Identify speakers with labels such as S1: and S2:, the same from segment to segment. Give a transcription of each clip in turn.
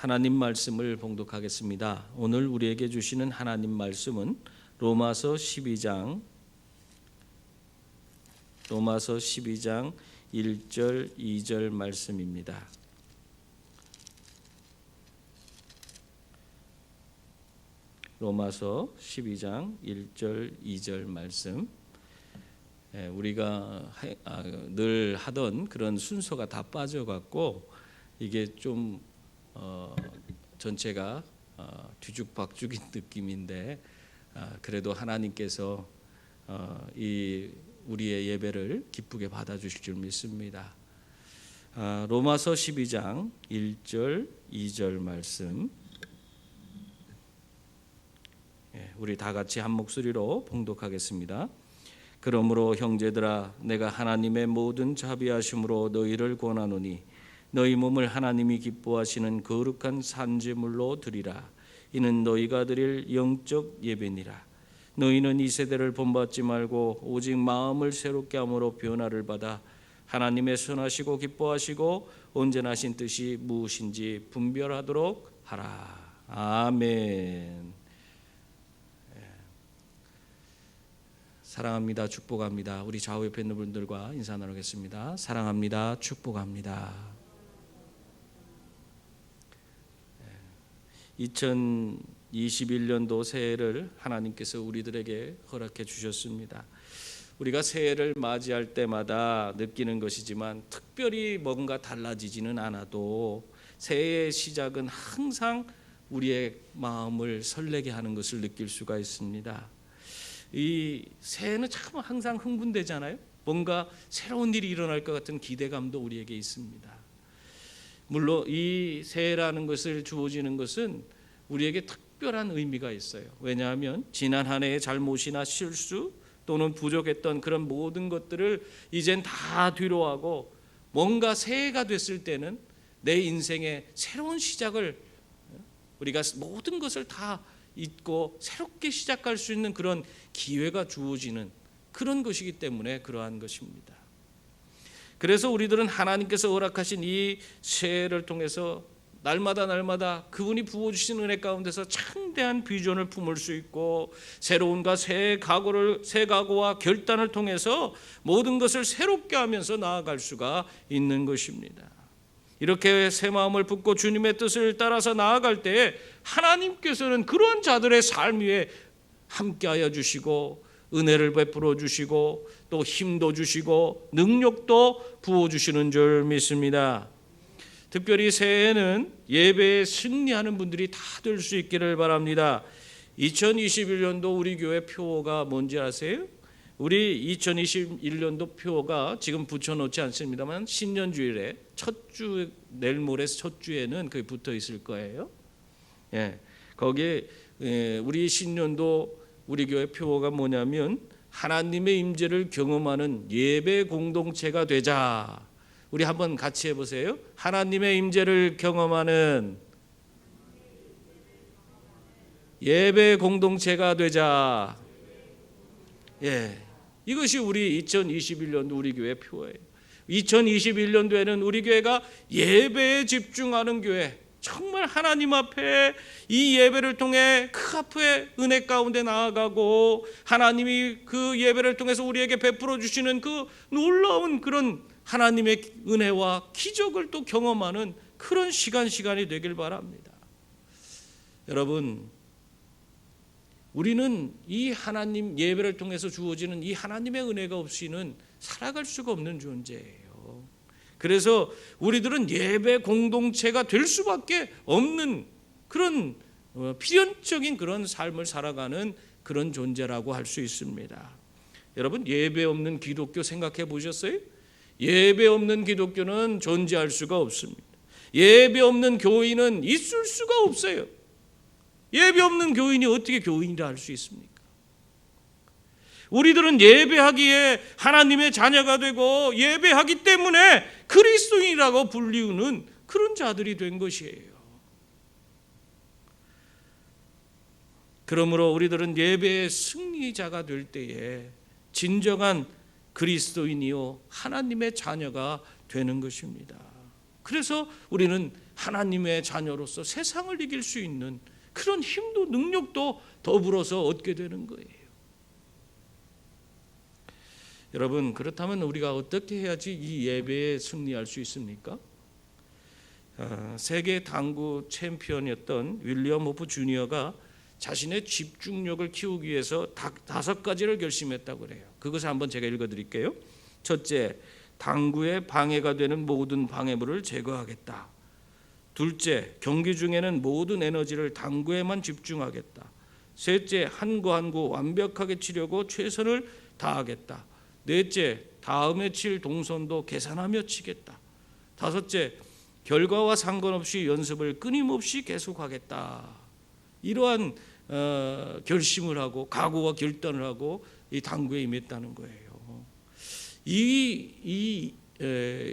S1: 하나님 말씀을 봉독하겠습니다. 오늘 우리에게 주시는 하나님 말씀은 로마서 12장 1절 2절 말씀입니다. 로마서 12장 1절 2절 말씀. 우리가 늘 하던 그런 순서가 다 빠져갖고 이게 좀 전체가 뒤죽박죽인 느낌인데 그래도 하나님께서 이 우리의 예배를 기쁘게 받아주실 줄 믿습니다. 로마서 12장 1절 2절 말씀, 우리 다 같이 한 목소리로 봉독하겠습니다. 그러므로 형제들아, 내가 하나님의 모든 자비하심으로 너희를 권하노니 너희 몸을 하나님이 기뻐하시는 거룩한 산제물로 드리라. 이는 너희가 드릴 영적 예배니라. 너희는 이 세대를 본받지 말고 오직 마음을 새롭게 함으로 변화를 받아 하나님의 선하시고 기뻐하시고 온전하신 뜻이 무엇인지 분별하도록 하라. 아멘. 사랑합니다. 축복합니다. 우리 좌우 옆에 있는 분들과 인사 나누겠습니다. 사랑합니다. 축복합니다. 2021년도 새해를 하나님께서 우리들에게 허락해 주셨습니다. 우리가 새해를 맞이할 때마다 느끼는 것이지만 특별히 뭔가 달라지지는 않아도 새해의 시작은 항상 우리의 마음을 설레게 하는 것을 느낄 수가 있습니다. 이 새해는 참 항상 흥분되잖아요. 뭔가 새로운 일이 일어날 것 같은 기대감도 우리에게 있습니다. 물론 이 새해라는 것을 주어지는 것은 우리에게 특별한 의미가 있어요. 왜냐하면 지난 한 해의 잘못이나 실수 또는 부족했던 그런 모든 것들을 이젠 다 뒤로하고 뭔가 새해가 됐을 때는 내 인생의 새로운 시작을 우리가 모든 것을 다 잊고 새롭게 시작할 수 있는 그런 기회가 주어지는 그런 것이기 때문에 그러한 것입니다. 그래서 우리들은 하나님께서 허락하신 이 새해를 통해서 날마다 그분이 부어주신 은혜 가운데서 창대한 비전을 품을 수 있고 새로운가 새 각오와 결단을 통해서 모든 것을 새롭게 하면서 나아갈 수가 있는 것입니다. 이렇게 새 마음을 품고 주님의 뜻을 따라서 나아갈 때에 하나님께서는 그런 자들의 삶 위에 함께하여 주시고 은혜를 베풀어 주시고 또 힘도 주시고 능력도 부어주시는 줄 믿습니다. 특별히 새해에는 예배에 승리하는 분들이 다 될 수 있기를 바랍니다. 2021년도 우리 교회 표어가 뭔지 아세요? 우리 2021년도 표가 지금 붙여놓지 않습니다만 신년주일에 첫주 내일 모레 첫 주에는 거기 붙어 있을 거예요. 거기에 우리 신년도 우리 교회 표가 뭐냐면 하나님의 임재를 경험하는 예배 공동체가 되자. 우리 한번 같이 해보세요. 하나님의 임재를 경험하는 예배 공동체가 되자. 이것이 우리 2021년도 우리 교회 표예요. 2021년도에는 우리 교회가 예배에 집중하는 교회, 정말 하나님 앞에 이 예배를 통해 그 앞에 은혜 가운데 나아가고 하나님이 그 예배를 통해서 우리에게 베풀어 주시는 그 놀라운 그런 하나님의 은혜와 기적을 또 경험하는 그런 시간이 되길 바랍니다. 여러분, 우리는 이 하나님 예배를 통해서 주어지는 이 하나님의 은혜가 없이는 살아갈 수가 없는 존재예요. 그래서 우리들은 예배 공동체가 될 수밖에 없는 그런 필연적인 그런 삶을 살아가는 그런 존재라고 할 수 있습니다. 여러분, 예배 없는 기독교 생각해 보셨어요? 예배 없는 기독교는 존재할 수가 없습니다. 예배 없는 교인은 있을 수가 없어요. 예배 없는 교인이 어떻게 교인이라 할 수 있습니까? 우리들은 예배하기에 하나님의 자녀가 되고 예배하기 때문에 그리스도인이라고 불리우는 그런 자들이 된 것이에요. 그러므로 우리들은 예배의 승리자가 될 때에 진정한 그리스도인이요 하나님의 자녀가 되는 것입니다. 그래서 우리는 하나님의 자녀로서 세상을 이길 수 있는 그런 힘도 능력도 더불어서 얻게 되는 거예요. 여러분, 그렇다면 우리가 어떻게 해야지 이 예배에 승리할 수 있습니까? 세계 당구 챔피언이었던 윌리엄 호프 주니어가 자신의 집중력을 키우기 위해서 5가지를 결심했다고 그래요. 그것을 한번 제가 읽어드릴게요. 첫째, 당구에 방해가 되는 모든 방해물을 제거하겠다. 둘째, 경기 중에는 모든 에너지를 당구에만 집중하겠다. 셋째, 한 구 한 구 완벽하게 치려고 최선을 다하겠다. 넷째, 다음에 칠 동선도 계산하며 치겠다. 다섯째, 결과와 상관없이 연습을 끊임없이 계속하겠다. 이러한 결심을 하고 각오와 결단을 하고 이 당구에 임했다는 거예요. 이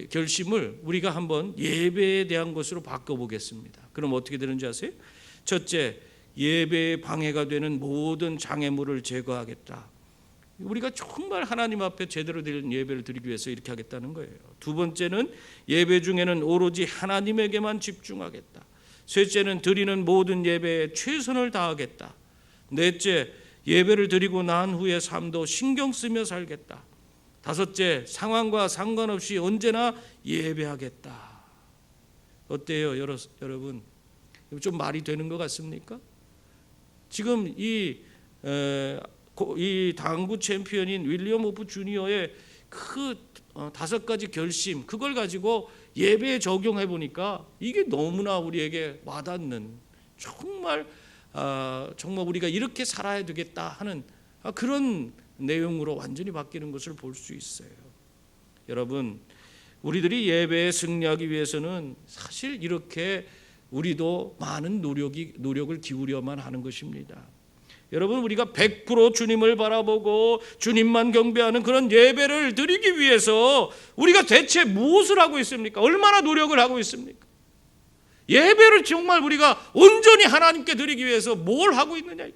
S1: 결심을 우리가 한번 예배에 대한 것으로 바꿔보겠습니다. 그럼 어떻게 되는지 아세요? 첫째, 예배에 방해가 되는 모든 장애물을 제거하겠다. 우리가 정말 하나님 앞에 제대로 된 예배를 드리기 위해서 이렇게 하겠다는 거예요. 두 번째는 예배 중에는 오로지 하나님에게만 집중하겠다. 셋째는 드리는 모든 예배에 최선을 다하겠다. 넷째, 예배를 드리고 난 후의 삶도 신경 쓰며 살겠다. 다섯째, 상황과 상관없이 언제나 예배하겠다. 어때요, 여러분? 좀 말이 되는 것 같습니까? 지금 이 당구 챔피언인 윌리엄 호프 주니어의 그 5가지 결심, 그걸 가지고 예배에 적용해 보니까 이게 너무나 우리에게 와닿는, 정말 우리가 이렇게 살아야 되겠다 하는 그런 내용으로 완전히 바뀌는 것을 볼 수 있어요. 여러분, 우리들이 예배에 승리하기 위해서는 사실 이렇게 우리도 많은 노력을 기울여만 하는 것입니다. 여러분, 우리가 100% 주님을 바라보고 주님만 경배하는 그런 예배를 드리기 위해서 우리가 대체 무엇을 하고 있습니까? 얼마나 노력을 하고 있습니까? 예배를 정말 우리가 온전히 하나님께 드리기 위해서 뭘 하고 있느냐?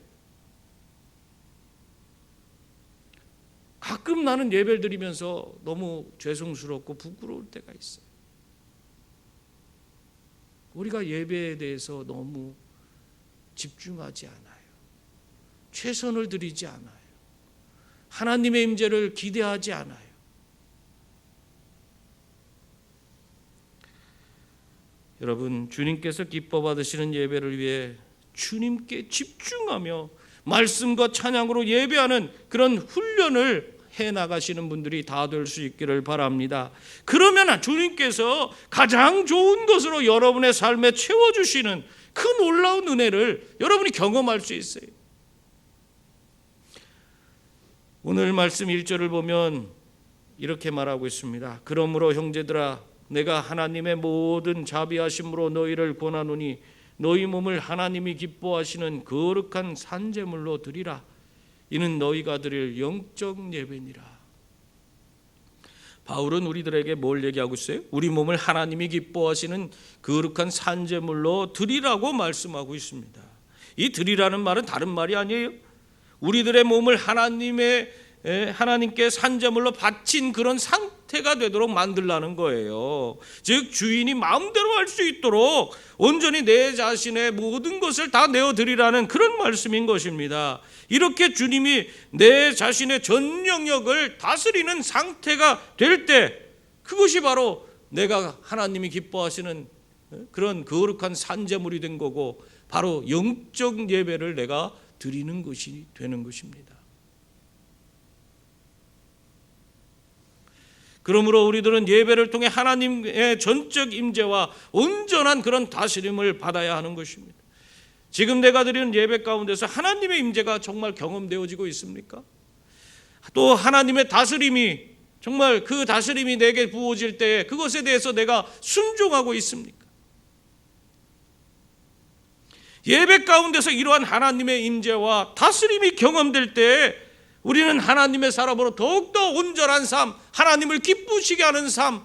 S1: 가끔 나는 예배를 드리면서 너무 죄송스럽고 부끄러울 때가 있어요. 우리가 예배에 대해서 너무 집중하지 않아요. 최선을 드리지 않아요. 하나님의 임재를 기대하지 않아요. 여러분, 주님께서 기뻐 받으시는 예배를 위해 주님께 집중하며 말씀과 찬양으로 예배하는 그런 훈련을 해나가시는 분들이 다 될 수 있기를 바랍니다. 그러면 주님께서 가장 좋은 것으로 여러분의 삶에 채워주시는 그 놀라운 은혜를 여러분이 경험할 수 있어요. 오늘 말씀 1절을 보면 이렇게 말하고 있습니다. 그러므로 형제들아, 내가 하나님의 모든 자비하심으로 너희를 권하노니 너희 몸을 하나님이 기뻐하시는 거룩한 산제물로 드리라. 이는 너희가 드릴 영적 예배니라. 바울은 우리들에게 뭘 얘기하고 있어요? 우리 몸을 하나님이 기뻐하시는 거룩한 산제물로 드리라고 말씀하고 있습니다. 이 드리라는 말은 다른 말이 아니에요. 우리들의 몸을 하나님께 산제물로 바친 그런 상태가 되도록 만들라는 거예요. 즉 주인이 마음대로 할 수 있도록 온전히 내 자신의 모든 것을 다 내어드리라는 그런 말씀인 것입니다. 이렇게 주님이 내 자신의 전 영역을 다스리는 상태가 될 때, 그것이 바로 내가 하나님이 기뻐하시는 그런 거룩한 산제물이 된 거고, 바로 영적 예배를 내가 드리는 것이 되는 것입니다. 그러므로 우리들은 예배를 통해 하나님의 전적 임재와 온전한 그런 다스림을 받아야 하는 것입니다. 지금 내가 드리는 예배 가운데서 하나님의 임재가 정말 경험되어지고 있습니까? 또 하나님의 다스림이, 정말 그 다스림이 내게 부어질 때에 그것에 대해서 내가 순종하고 있습니까? 예배 가운데서 이러한 하나님의 임재와 다스림이 경험될 때 우리는 하나님의 사람으로 더욱더 온전한 삶, 하나님을 기쁘시게 하는 삶,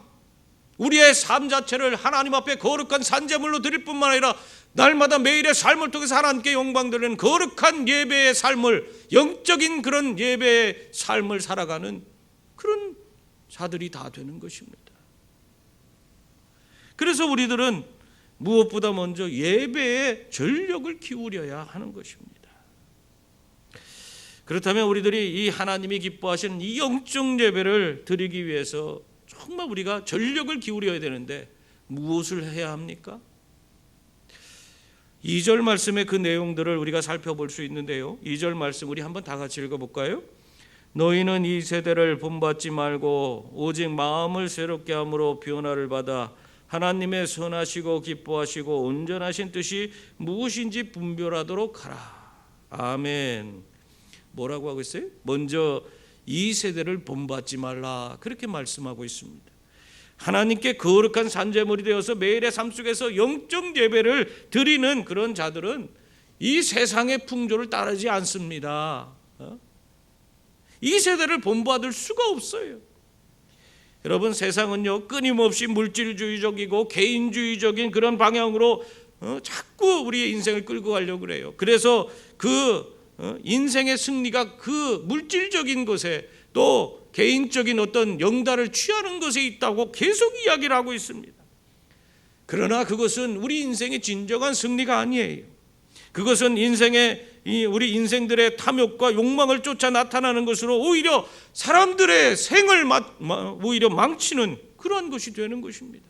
S1: 우리의 삶 자체를 하나님 앞에 거룩한 산제물로 드릴 뿐만 아니라 날마다 매일의 삶을 통해서 하나님께 영광 드리는 거룩한 예배의 삶을, 영적인 그런 예배의 삶을 살아가는 그런 자들이 다 되는 것입니다. 그래서 우리들은 무엇보다 먼저 예배에 전력을 기울여야 하는 것입니다. 그렇다면 우리들이 이 하나님이 기뻐하시는 이 영적 예배를 드리기 위해서 정말 우리가 전력을 기울여야 되는데 무엇을 해야 합니까? 2절 말씀의 그 내용들을 우리가 살펴볼 수 있는데요. 2절 말씀 우리 한번 다 같이 읽어볼까요? 너희는 이 세대를 본받지 말고 오직 마음을 새롭게 함으로 변화를 받아 하나님의 선하시고 기뻐하시고 온전하신 뜻이 무엇인지 분별하도록 하라. 아멘. 뭐라고 하고 있어요? 먼저 이 세대를 본받지 말라, 그렇게 말씀하고 있습니다. 하나님께 거룩한 산제물이 되어서 매일의 삶 속에서 영적 예배를 드리는 그런 자들은 이 세상의 풍조를 따르지 않습니다. 이 세대를 본받을 수가 없어요. 여러분, 세상은요 끊임없이 물질주의적이고 개인주의적인 그런 방향으로 자꾸 우리의 인생을 끌고 가려고 그래요. 그래서 그 인생의 승리가 그 물질적인 것에 또 개인적인 어떤 영달을 취하는 것에 있다고 계속 이야기를 하고 있습니다. 그러나 그것은 우리 인생의 진정한 승리가 아니에요. 그것은 우리 인생들의 탐욕과 욕망을 쫓아 나타나는 것으로 오히려 사람들의 생을 오히려 망치는 그런 것이 되는 것입니다.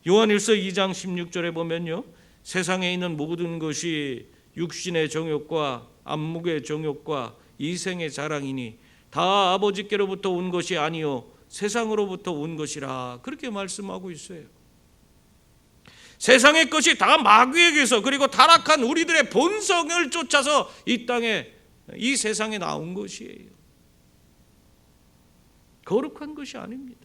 S1: 요한일서 2장 16절에 보면요, 세상에 있는 모든 것이 육신의 정욕과 안목의 정욕과 이생의 자랑이니 다 아버지께로부터 온 것이 아니요 세상으로부터 온 것이라, 그렇게 말씀하고 있어요. 세상의 것이 다 마귀에게서, 그리고 타락한 우리들의 본성을 쫓아서 이 땅에, 이 세상에 나온 것이에요. 거룩한 것이 아닙니다.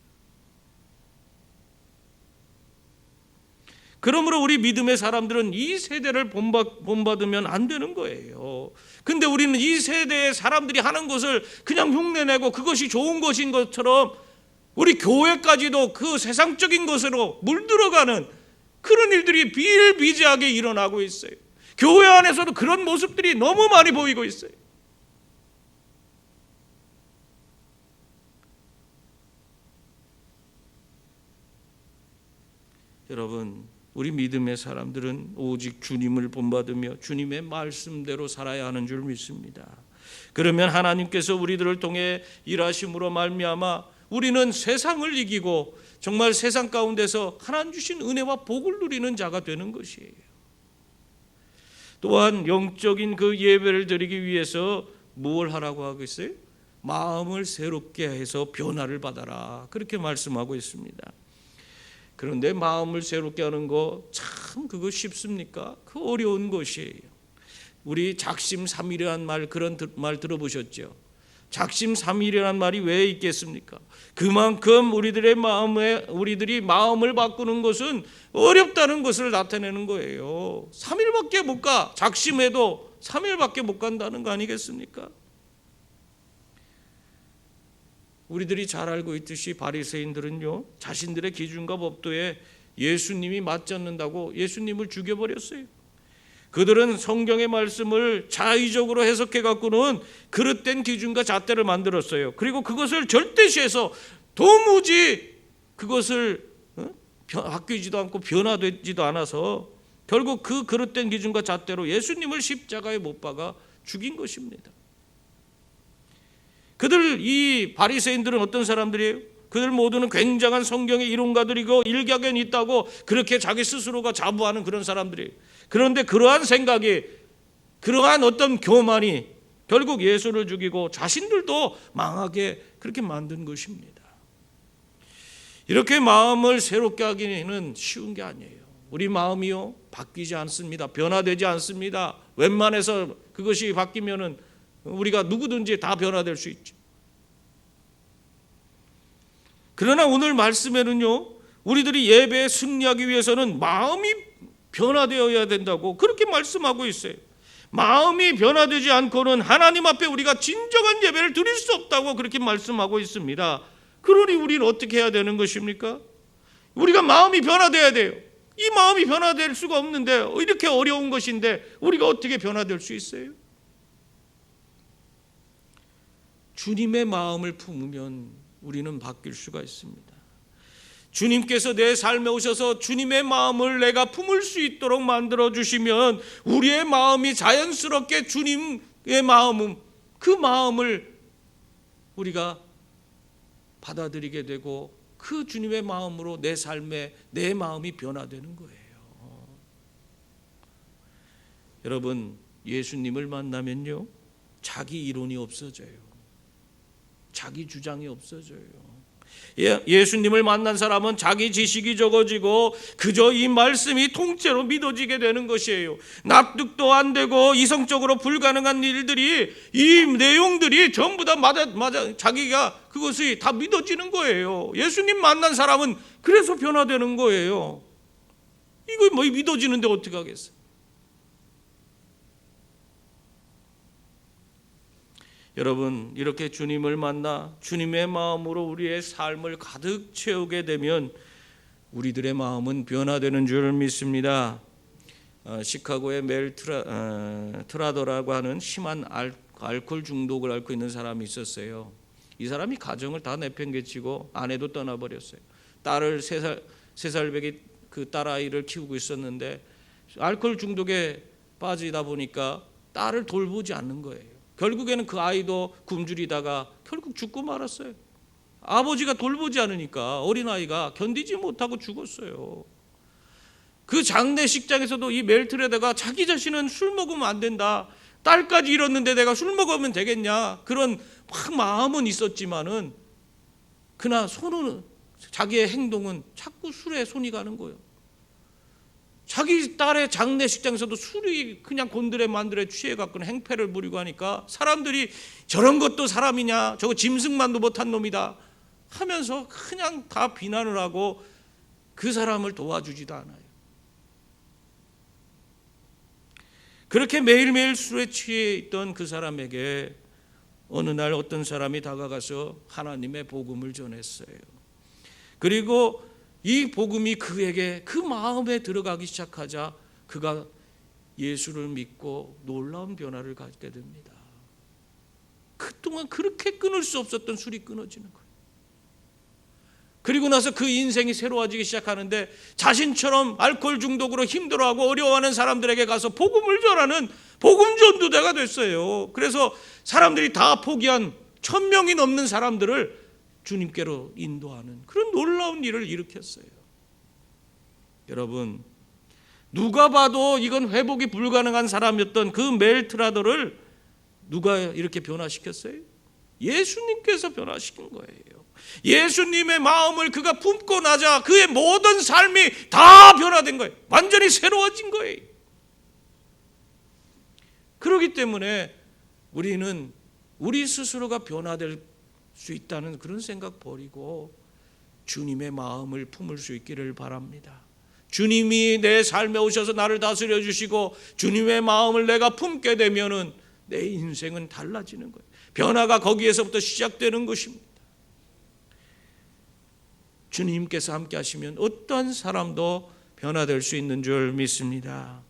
S1: 그러므로 우리 믿음의 사람들은 이 세대를 본받으면 안 되는 거예요. 근데 우리는 이 세대의 사람들이 하는 것을 그냥 흉내내고 그것이 좋은 것인 것처럼 우리 교회까지도 그 세상적인 것으로 물들어가는 그런 일들이 비일비재하게 일어나고 있어요. 교회 안에서도 그런 모습들이 너무 많이 보이고 있어요. 여러분, 우리 믿음의 사람들은 오직 주님을 본받으며 주님의 말씀대로 살아야 하는 줄 믿습니다. 그러면 하나님께서 우리들을 통해 일하심으로 말미암아 우리는 세상을 이기고 정말 세상 가운데서 하나님 주신 은혜와 복을 누리는 자가 되는 것이에요. 또한 영적인 그 예배를 드리기 위해서 뭘 하라고 하고 있어요? 마음을 새롭게 해서 변화를 받아라, 그렇게 말씀하고 있습니다. 그런데 마음을 새롭게 하는 거 참 그거 쉽습니까? 그 어려운 것이에요. 우리 작심삼일이라는 말, 그런 말 들어보셨죠? 작심삼일이라는 말이 왜 있겠습니까? 그만큼 우리들이 마음을 바꾸는 것은 어렵다는 것을 나타내는 거예요. 3일밖에 못 가. 작심해도 3일밖에 못 간다는 거 아니겠습니까? 우리들이 잘 알고 있듯이 바리새인들은요, 자신들의 기준과 법도에 예수님이 맞지 않는다고 예수님을 죽여버렸어요. 그들은 성경의 말씀을 자의적으로 해석해 갖고는 그릇된 기준과 잣대를 만들었어요. 그리고 그것을 절대시해서 도무지 그것을 바뀌지도 않고 변화되지도 않아서 결국 그 그릇된 기준과 잣대로 예수님을 십자가에 못 박아 죽인 것입니다. 이 바리새인들은 어떤 사람들이에요? 그들 모두는 굉장한 성경의 이론가들이고 일가견이 있다고 그렇게 자기 스스로가 자부하는 그런 사람들이에요. 그런데 그러한 생각이, 그러한 어떤 교만이 결국 예수를 죽이고 자신들도 망하게 그렇게 만든 것입니다. 이렇게 마음을 새롭게 하기는 쉬운 게 아니에요. 우리 마음이요 바뀌지 않습니다. 변화되지 않습니다. 웬만해서 그것이 바뀌면은 우리가 누구든지 다 변화될 수 있죠. 그러나 오늘 말씀에는요, 우리들이 예배에 승리하기 위해서는 마음이 변화되어야 된다고 그렇게 말씀하고 있어요. 마음이 변화되지 않고는 하나님 앞에 우리가 진정한 예배를 드릴 수 없다고 그렇게 말씀하고 있습니다. 그러니 우리는 어떻게 해야 되는 것입니까? 우리가 마음이 변화돼야 돼요. 이 마음이 변화될 수가 없는데, 이렇게 어려운 것인데 우리가 어떻게 변화될 수 있어요? 주님의 마음을 품으면 우리는 바뀔 수가 있습니다. 주님께서 내 삶에 오셔서 주님의 마음을 내가 품을 수 있도록 만들어 주시면 우리의 마음이 자연스럽게 주님의 마음, 그 마음을 우리가 받아들이게 되고 그 주님의 마음으로 내 삶에 내 마음이 변화되는 거예요. 여러분, 예수님을 만나면요, 자기 이론이 없어져요. 자기 주장이 없어져요. 예수님을 만난 사람은 자기 지식이 적어지고 그저 이 말씀이 통째로 믿어지게 되는 것이에요. 납득도 안 되고 이성적으로 불가능한 일들이, 이 내용들이 전부 다 맞아 자기가 그것이 다 믿어지는 거예요. 예수님 만난 사람은 그래서 변화되는 거예요. 이거 뭐 믿어지는데 어떻게 하겠어요? 여러분, 이렇게 주님을 만나 주님의 마음으로 우리의 삶을 가득 채우게 되면 우리들의 마음은 변화되는 줄 믿습니다. 시카고의 멜 트라더라고 하는 심한 알코올 중독을 앓고 있는 사람이 있었어요. 이 사람이 가정을 다 내팽개치고 아내도 떠나버렸어요. 딸을 3살배기 그 딸아이를 키우고 있었는데 알코올 중독에 빠지다 보니까 딸을 돌보지 않는 거예요. 결국에는 그 아이도 굶주리다가 결국 죽고 말았어요. 아버지가 돌보지 않으니까 어린아이가 견디지 못하고 죽었어요. 그 장례식장에서도 이 멜트레더가 자기 자신은 술 먹으면 안 된다, 딸까지 잃었는데 내가 술 먹으면 되겠냐, 그런 마음은 있었지만은 그러나 손은, 자기의 행동은 자꾸 술에 손이 가는 거예요. 자기 딸의 장례식장에서도 술이 그냥 곤드레 만드레 취해갖고는 행패를 부리고 하니까 사람들이 저런 것도 사람이냐, 저거 짐승만도 못한 놈이다 하면서 그냥 다 비난을 하고 그 사람을 도와주지도 않아요. 그렇게 매일매일 술에 취해 있던 그 사람에게 어느 날 어떤 사람이 다가가서 하나님의 복음을 전했어요. 그리고 이 복음이 그에게 그 마음에 들어가기 시작하자 그가 예수를 믿고 놀라운 변화를 갖게 됩니다. 그동안 그렇게 끊을 수 없었던 술이 끊어지는 거예요. 그리고 나서 그 인생이 새로워지기 시작하는데 자신처럼 알코올 중독으로 힘들어하고 어려워하는 사람들에게 가서 복음을 전하는 복음 전도자가 됐어요. 그래서 사람들이 다 포기한 1000명이 넘는 사람들을 주님께로 인도하는 그런 놀라운 일을 일으켰어요. 여러분, 누가 봐도 이건 회복이 불가능한 사람이었던 그 멜트라더를 누가 이렇게 변화시켰어요? 예수님께서 변화시킨 거예요. 예수님의 마음을 그가 품고 나자 그의 모든 삶이 다 변화된 거예요. 완전히 새로워진 거예요. 그렇기 때문에 우리는 우리 스스로가 변화될 수 있다는 그런 생각 버리고 주님의 마음을 품을 수 있기를 바랍니다. 주님이 내 삶에 오셔서 나를 다스려 주시고 주님의 마음을 내가 품게 되면은 내 인생은 달라지는 거예요. 변화가 거기에서부터 시작되는 것입니다. 주님께서 함께 하시면 어떠한 사람도 변화될 수 있는 줄 믿습니다.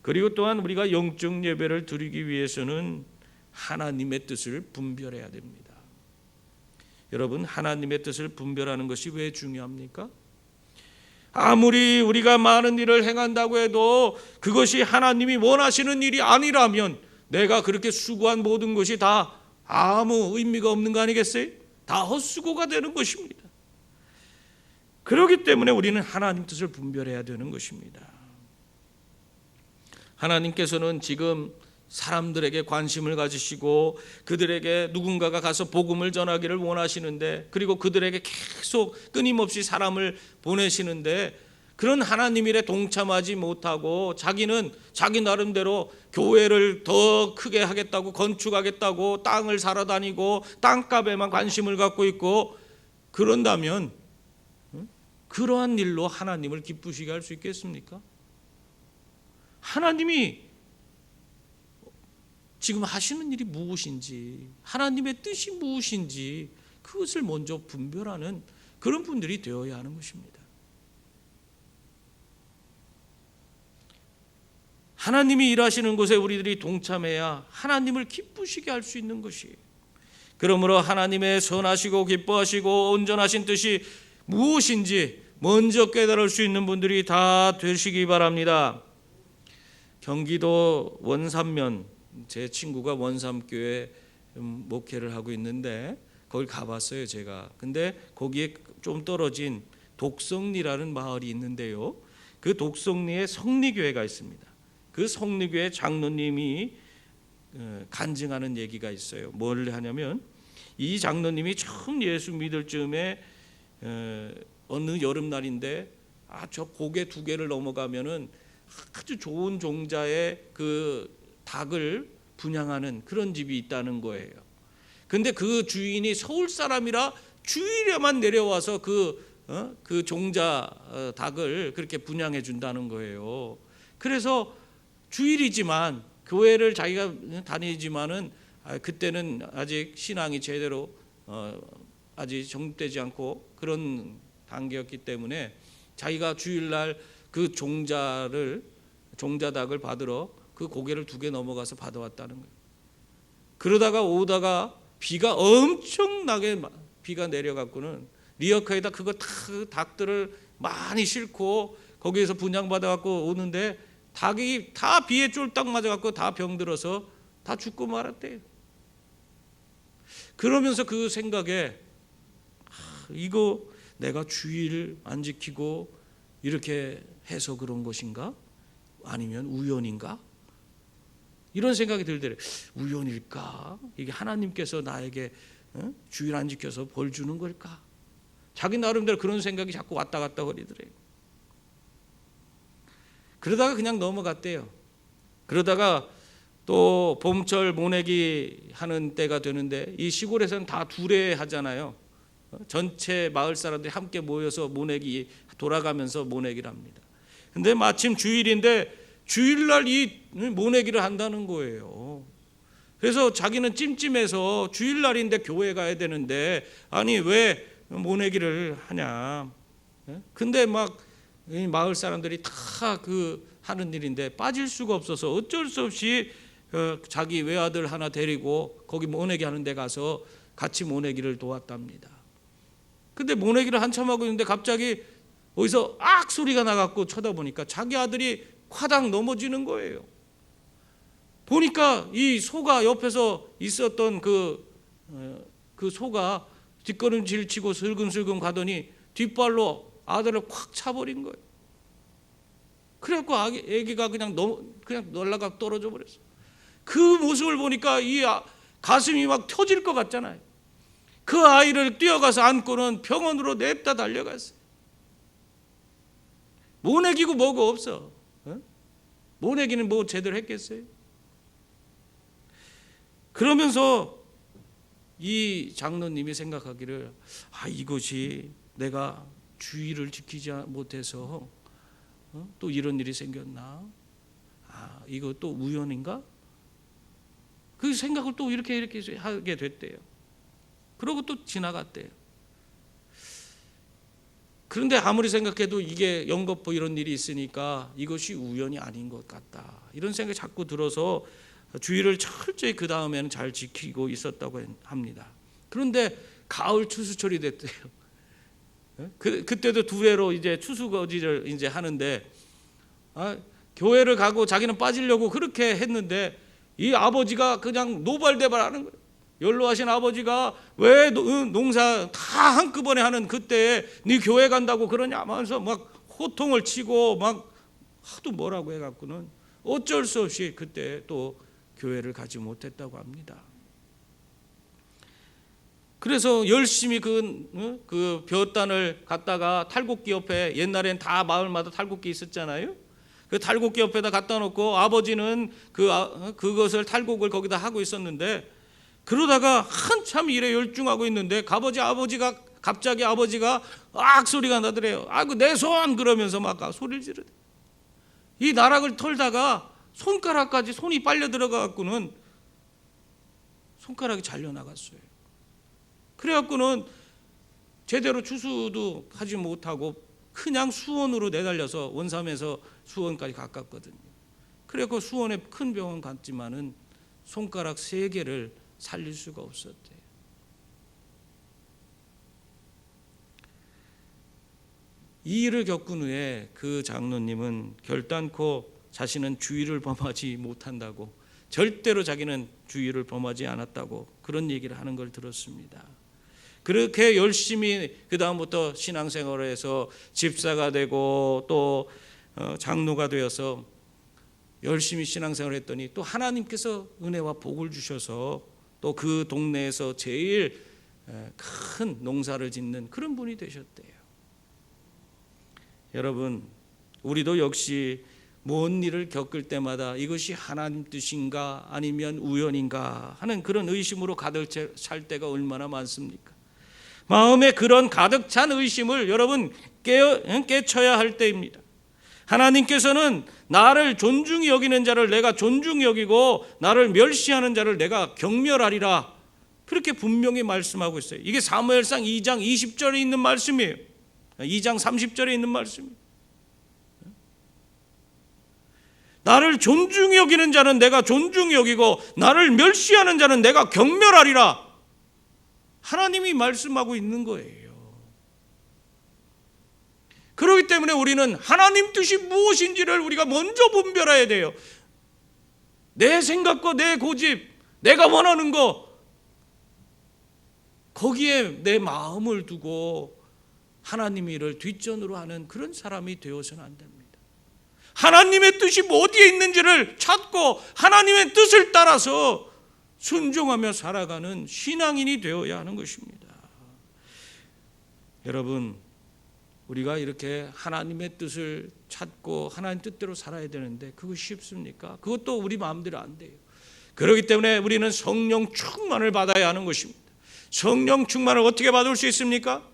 S1: 그리고 또한 우리가 영적 예배를 드리기 위해서는 하나님의 뜻을 분별해야 됩니다. 여러분, 하나님의 뜻을 분별하는 것이 왜 중요합니까? 아무리 우리가 많은 일을 행한다고 해도 그것이 하나님이 원하시는 일이 아니라면 내가 그렇게 수고한 모든 것이 다 아무 의미가 없는 거 아니겠어요? 다 헛수고가 되는 것입니다. 그렇기 때문에 우리는 하나님 뜻을 분별해야 되는 것입니다. 하나님께서는 지금 사람들에게 관심을 가지시고 그들에게 누군가가 가서 복음을 전하기를 원하시는데, 그리고 그들에게 계속 끊임없이 사람을 보내시는데 그런 하나님 일에 동참하지 못하고 자기는 자기 나름대로 교회를 더 크게 하겠다고 건축하겠다고 땅을 사러 다니고 땅값에만 관심을 갖고 있고 그런다면 그러한 일로 하나님을 기쁘시게 할 수 있겠습니까? 하나님이 지금 하시는 일이 무엇인지, 하나님의 뜻이 무엇인지 그것을 먼저 분별하는 그런 분들이 되어야 하는 것입니다. 하나님이 일하시는 곳에 우리들이 동참해야 하나님을 기쁘시게 할 수 있는 것이에요. 그러므로 하나님의 선하시고 기뻐하시고 온전하신 뜻이 무엇인지 먼저 깨달을 수 있는 분들이 다 되시기 바랍니다. 경기도 원삼면, 제 친구가 원삼교회 목회를 하고 있는데 거길 가봤어요 제가. 근데 거기에 좀 떨어진 독성리라는 마을이 있는데요, 그 독성리에 성리교회가 있습니다. 그 성리교회 장로님이 간증하는 얘기가 있어요. 뭘 하냐면, 이 장로님이 처음 예수 믿을 즈음에 어느 여름날인데 저 고개 2개를 넘어가면은 아주 좋은 종자의 그 닭을 분양하는 그런 집이 있다는 거예요. 근데 그 주인이 서울 사람이라 주일에만 내려와서 그 종자 닭을 그렇게 분양해 준다는 거예요. 그래서 주일이지만 교회를 자기가 다니지만은 그때는 아직 신앙이 제대로 아직 정립되지 않고 그런 단계였기 때문에 자기가 주일날 그 종자닭을 받으러 그 고개를 2개 넘어가서 받아왔다는 거예요. 그러다가 오다가 비가 엄청나게 비가 내려갖고는 리어카에다 그거 닭들을 많이 싣고 거기에서 분양받아갖고 오는데 닭이 다 비에 쫄딱 맞아갖고 다 병들어서 다 죽고 말았대요. 그러면서 그 생각에 이거 내가 주의를 안 지키고 이렇게 해서 그런 것인가? 아니면 우연인가? 이런 생각이 들더래요. 우연일까? 이게 하나님께서 나에게 주의를 안 지켜서 벌 주는 걸까? 자기 나름대로 그런 생각이 자꾸 왔다 갔다 거리더래요. 그러다가 그냥 넘어갔대요. 그러다가 또 봄철 모내기 하는 때가 되는데, 이 시골에서는 다 두레 하잖아요. 전체 마을 사람들이 함께 모여서 모내기 돌아가면서 모내기를 합니다. 근데 마침 주일인데 주일날 이 모내기를 한다는 거예요. 그래서 자기는 찜찜해서 주일날인데 교회 가야 되는데 아니 왜 모내기를 하냐. 근데 막 마을 사람들이 다 그 하는 일인데 빠질 수가 없어서 어쩔 수 없이 자기 외아들 하나 데리고 거기 모내기 하는 데 가서 같이 모내기를 도왔답니다. 근데 모내기를 한참 하고 있는데 갑자기 어디서 악 소리가 나갖고 쳐다보니까 자기 아들이 화당 넘어지는 거예요. 보니까 이 소가 옆에서 있었던 그 소가 뒷걸음질 치고 슬금슬금 가더니 뒷발로 아들을 콱 차버린 거예요. 그래갖고 아기가 그냥 날라가 떨어져 버렸어. 그 모습을 보니까 이 가슴이 막 터질 것 같잖아요. 그 아이를 뛰어가서 안고는 병원으로 냅다 달려갔어요. 모내기고 뭐고 없어. 모내기는 뭐 제대로 했겠어요? 그러면서 이 장로님이 생각하기를 이것이 내가 주의를 지키지 못해서 또 이런 일이 생겼나? 이거 또 우연인가? 그 생각을 또 이렇게 하게 됐대요. 그러고 또 지나갔대요. 그런데 아무리 생각해도 이게 연거푸 이런 일이 있으니까 이것이 우연이 아닌 것 같다, 이런 생각이 자꾸 들어서 주의를 철저히 그 다음에는 잘 지키고 있었다고 합니다. 그런데 가을 추수철이 됐대요. 그때도 두레로 이제 추수거지를 이제 하는데 교회를 가고 자기는 빠지려고 그렇게 했는데 이 아버지가 그냥 노발대발하는 거예요. 연로하신 아버지가 왜 농사 다 한꺼번에 하는 그때에 네 교회 간다고 그러냐 하면서 막 호통을 치고 막 하도 뭐라고 해갖고는 어쩔 수 없이 그때 또 교회를 가지 못했다고 합니다. 그래서 열심히 그 벼단을 갖다가 탈곡기 옆에, 옛날엔 다 마을마다 탈곡기 있었잖아요. 그 탈곡기 옆에다 갖다 놓고 아버지는 그것을 탈곡을 거기다 하고 있었는데, 그러다가 한참 일에 열중하고 있는데 아버지가 갑자기 악 소리가 나더래요. 아이고 내 손, 그러면서 막 소리를 지르대. 이 나락을 털다가 손가락까지 손이 빨려 들어가 갖고는 손가락이 잘려 나갔어요. 그래갖고는 제대로 추수도 하지 못하고 그냥 수원으로 내달려서, 원삼에서 수원까지 가깝거든요. 그래갖고 수원에 큰 병원 갔지만은 손가락 3개를 살릴 수가 없었대요. 이 일을 겪은 후에 그 장로님은 결단코 자신은 주의를 범하지 못한다고, 절대로 자기는 주의를 범하지 않았다고 그런 얘기를 하는 걸 들었습니다. 그렇게 열심히 그 다음부터 신앙생활을 해서 집사가 되고 또 장로가 되어서 열심히 신앙생활을 했더니 또 하나님께서 은혜와 복을 주셔서 또 그 동네에서 제일 큰 농사를 짓는 그런 분이 되셨대요. 여러분, 우리도 역시 뭔 일을 겪을 때마다 이것이 하나님 뜻인가 아니면 우연인가 하는 그런 의심으로 가득 찰 때가 얼마나 많습니까? 마음에 그런 가득 찬 의심을 여러분 깨쳐야 할 때입니다. 하나님께서는 나를 존중히 여기는 자를 내가 존중히 여기고 나를 멸시하는 자를 내가 경멸하리라, 그렇게 분명히 말씀하고 있어요. 이게 사무엘상 2장 20절에 있는 말씀이에요. 2장 30절에 있는 말씀이에요. 나를 존중히 여기는 자는 내가 존중히 여기고 나를 멸시하는 자는 내가 경멸하리라, 하나님이 말씀하고 있는 거예요. 그렇기 때문에 우리는 하나님 뜻이 무엇인지를 우리가 먼저 분별해야 돼요. 내 생각과 내 고집, 내가 원하는 거, 거기에 내 마음을 두고 하나님 일을 뒷전으로 하는 그런 사람이 되어서는 안 됩니다. 하나님의 뜻이 어디에 있는지를 찾고 하나님의 뜻을 따라서 순종하며 살아가는 신앙인이 되어야 하는 것입니다. 여러분, 우리가 이렇게 하나님의 뜻을 찾고 하나님 뜻대로 살아야 되는데 그것이 쉽습니까? 그것도 우리 마음대로 안 돼요. 그렇기 때문에 우리는 성령 충만을 받아야 하는 것입니다. 성령 충만을 어떻게 받을 수 있습니까?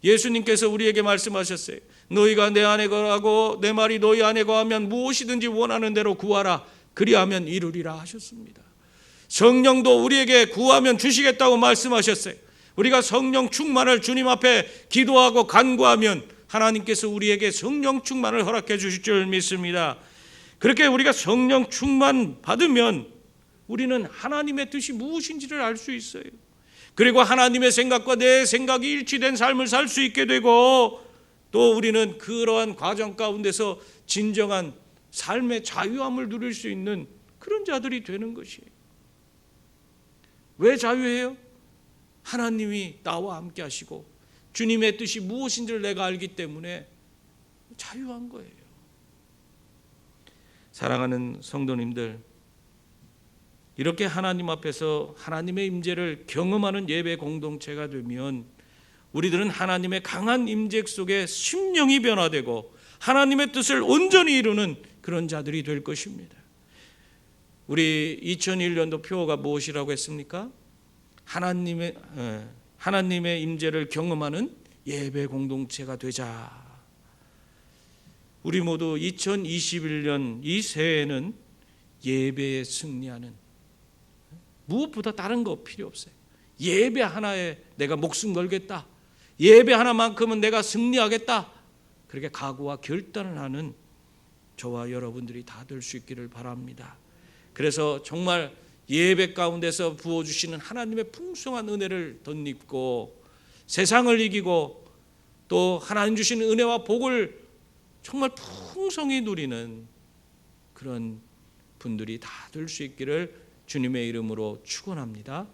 S1: 예수님께서 우리에게 말씀하셨어요. 너희가 내 안에 거하고 내 말이 너희 안에 거하면 무엇이든지 원하는 대로 구하라, 그리하면 이루리라 하셨습니다. 성령도 우리에게 구하면 주시겠다고 말씀하셨어요. 우리가 성령 충만을 주님 앞에 기도하고 간구하면 하나님께서 우리에게 성령 충만을 허락해 주실 줄 믿습니다. 그렇게 우리가 성령 충만 받으면 우리는 하나님의 뜻이 무엇인지를 알 수 있어요. 그리고 하나님의 생각과 내 생각이 일치된 삶을 살 수 있게 되고, 또 우리는 그러한 과정 가운데서 진정한 삶의 자유함을 누릴 수 있는 그런 자들이 되는 것이에요. 왜 자유해요? 하나님이 나와 함께 하시고 주님의 뜻이 무엇인지를 내가 알기 때문에 자유한 거예요. 사랑하는 성도님들, 이렇게 하나님 앞에서 하나님의 임재를 경험하는 예배 공동체가 되면 우리들은 하나님의 강한 임재 속에 심령이 변화되고 하나님의 뜻을 온전히 이루는 그런 자들이 될 것입니다. 우리 2001년도 표어가 무엇이라고 했습니까? 하나님의 임재를 경험하는 예배 공동체가 되자. 우리 모두 2021년 이 새해에는 예배에 승리하는, 무엇보다 다른 거 필요 없어요. 예배 하나에 내가 목숨 걸겠다, 예배 하나만큼은 내가 승리하겠다, 그렇게 각오와 결단을 하는 저와 여러분들이 다 될 수 있기를 바랍니다. 그래서 정말 예배 가운데서 부어주시는 하나님의 풍성한 은혜를 덧입고 세상을 이기고 또 하나님 주시는 은혜와 복을 정말 풍성히 누리는 그런 분들이 다 될 수 있기를 주님의 이름으로 축원합니다.